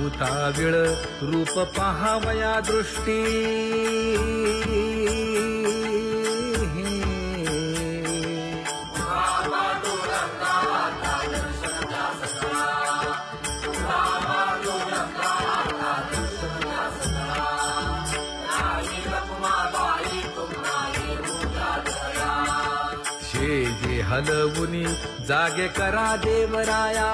भूताविळ रूप पाहावया दृष्टी जे हलवुनी जागे करा देवराया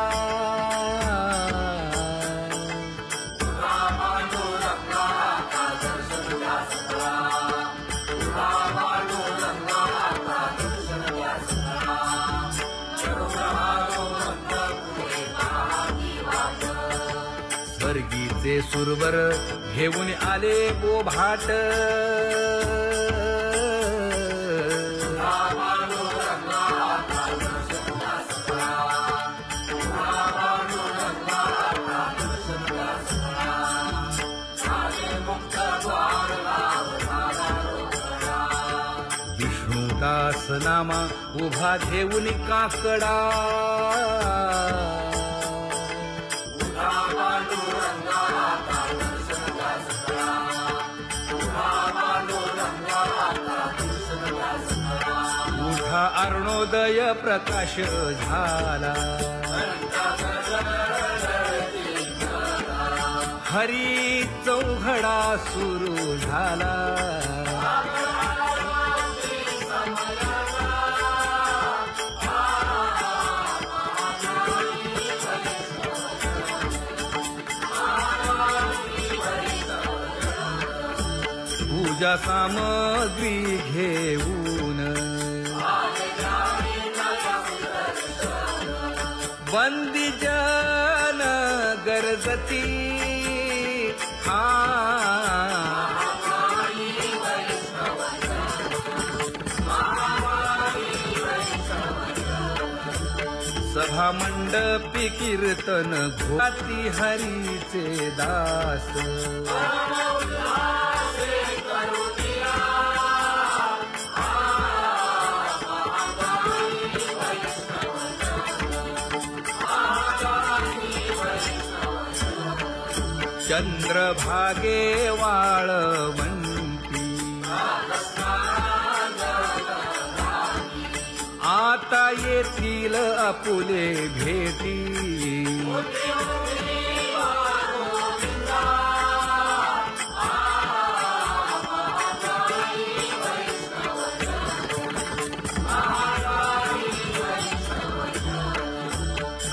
स्वर्गीचे सुरवर घेऊन आले बोभाट विष्णुदास नामा उभा घेऊन काकडा उठा अरुणोदय प्रकाश झाला हरी चौघडा सुरू झाला पूजा सामग्री घेऊन बंदी जन गरजती सभा मंडपी कीर्तन घोती हरीचे दास चंद्रभागे वाळवंती आता येतील आपुले भेटी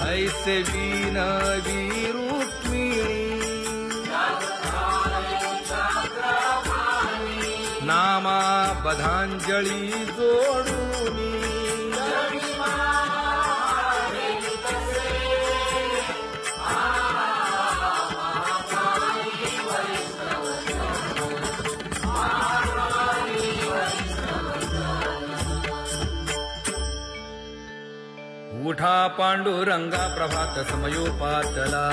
ऐसे विनवी रुक्मिणी नामा बधांजळी जोडूनी उठा पांडुरंगा प्रभात समयोपातला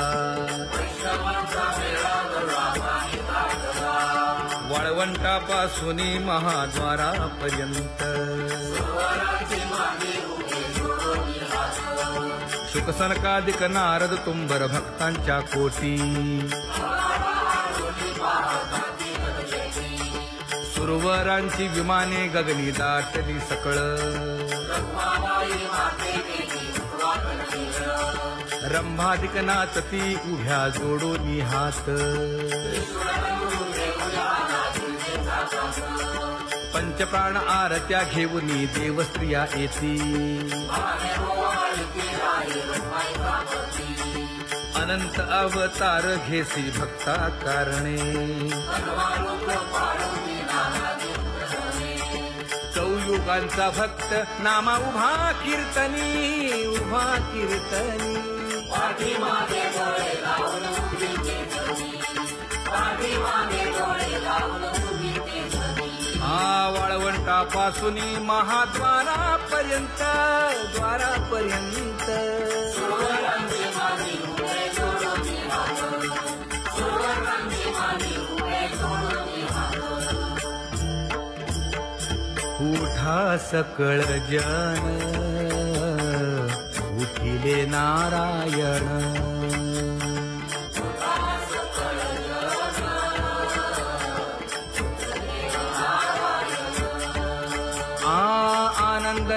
वाळवंटापासून महाद्वारापर्यंत शुकसनकादिक नारद तुंबर भक्तांच्या कोटी सुरवरांची विमाने गगनी दाटली सकळ रंभादिक नाचती उभ्या जोडोनी हात पंचप्राण आरत्या घेऊनी देवस्त्रिया येती अनंत अवतार घेसी भक्ता कारणे चौयुगांचा भक्त नामा उभा कीर्तनी उभा कीर्तनी वाळवंटापासून महाद्वारापर्यंत द्वारापर्यंत उठा सकळ जन उठिले नारायण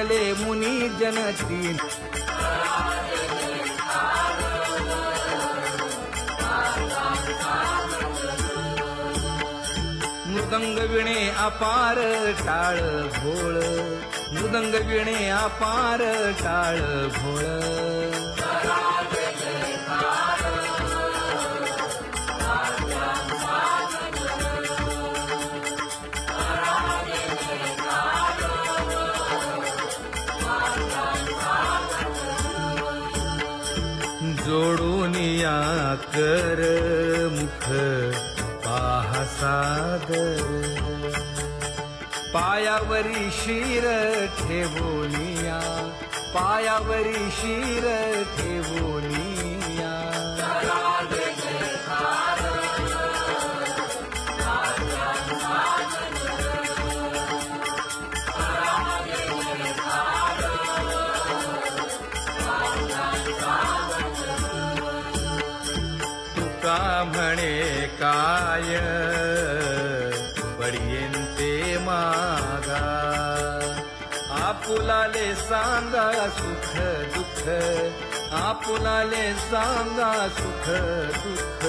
पुकारले मुनी जनती. मृदंग विणे अपार टाळ भोळ, मृदंग विणे अपार टाळ भोळ. जोडून या कर मुख पाहा सादर, पायावरी शिर ठेवोनिया, पायावरी शिर ठेवोनिया. तुका म्हणे काय बडियेंते मागा, आपुलाले सांगा सुख दुःख, आपुलाले सांगा सुख दुःख.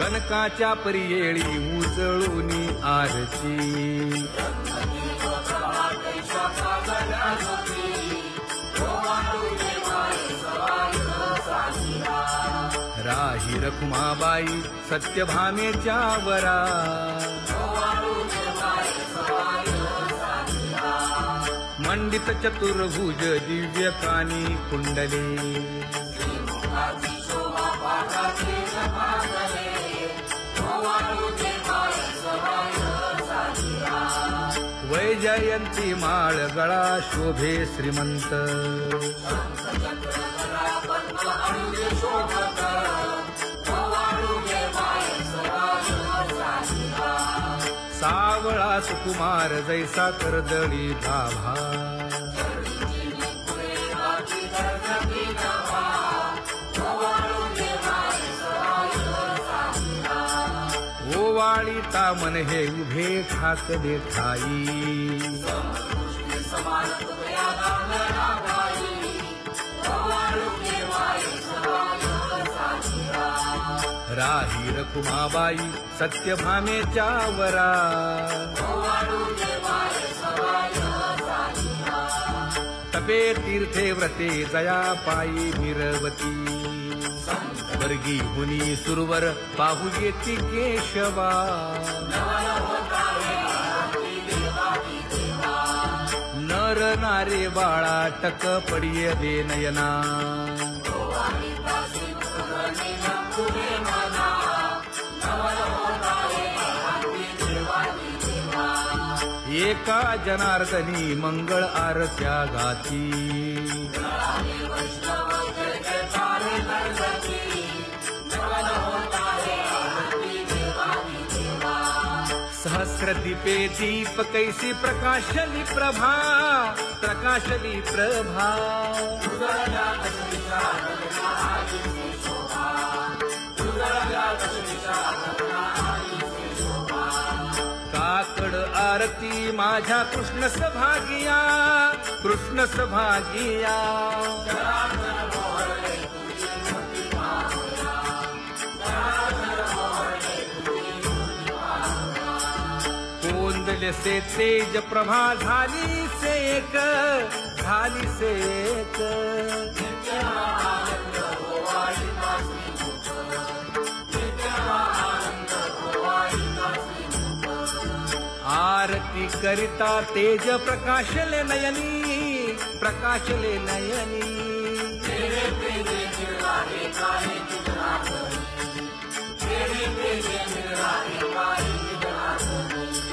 कनकाच्या परियेळी उजळूनी आरती, राही रखुमाबाई सत्यभामेच्या वरा, मंडित चतुर्भुज दिव्य कानी कुंडले, वैजयंती माळ गळा शोभे श्रीमंत, सावळा सुकुमार जैसा कर्दळी गाभा, ओवाळी तामन हे उभे ठाकले ठाई, राही रखुमाबाई सत्यभामेच्या वरा, तपे तीर्थे व्रते जया पायी मिरवती, वर्गी मुनी सुरवर पाहू येती केशवा. नर नारे बाळा टक पडिये दे नयना, एका जनार्दनी मंगळ आरत्या गाती, सहस्र दीपे दीप कैसी प्रकाशली प्रभा, प्रकाशली प्रभा. काकड आरती माझ्या कृष्ण सभागिया, कृष्ण सभागिया. कोंदले से तेज प्रभा झाली से एक, झाली से एक. आरती करिता तेज प्रकाशले नयनी, प्रकाशले नयनी.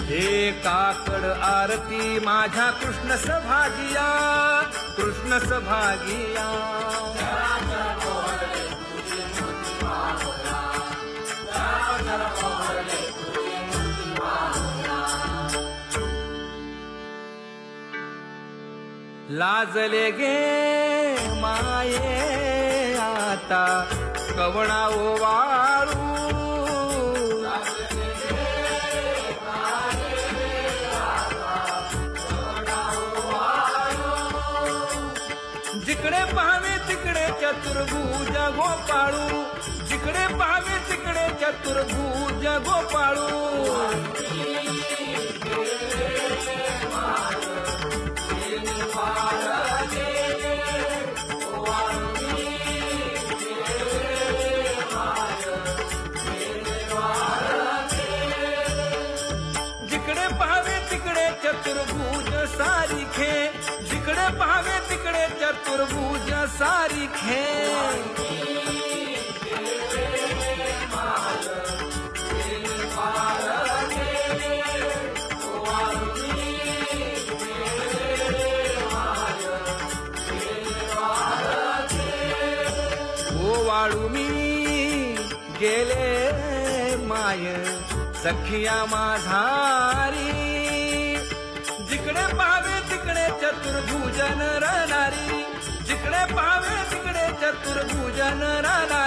हे काकड आरती माझ्या कृष्ण सभागिया, कृष्ण सभागिया. लाजले गे माये आता कवणा ओवाळू जिकडे पाहावे तिकडे चतुर्भुज गोपाळू जिकडे पाहावे तिकडे चतुर्भुज गोपाळू जिकडे पाहावे तिकडे चतुर्भुज सारिखे जिकडे पाहावे तिकडे चतुर्भुज सारिखे ओवाळू मी गेले माय सखिया माझारी जिकडे पाहावे तिकडे चतुर्भुजन राहणारी जिकडे पाहावे तिकडे चतुर्भुजन राहणारी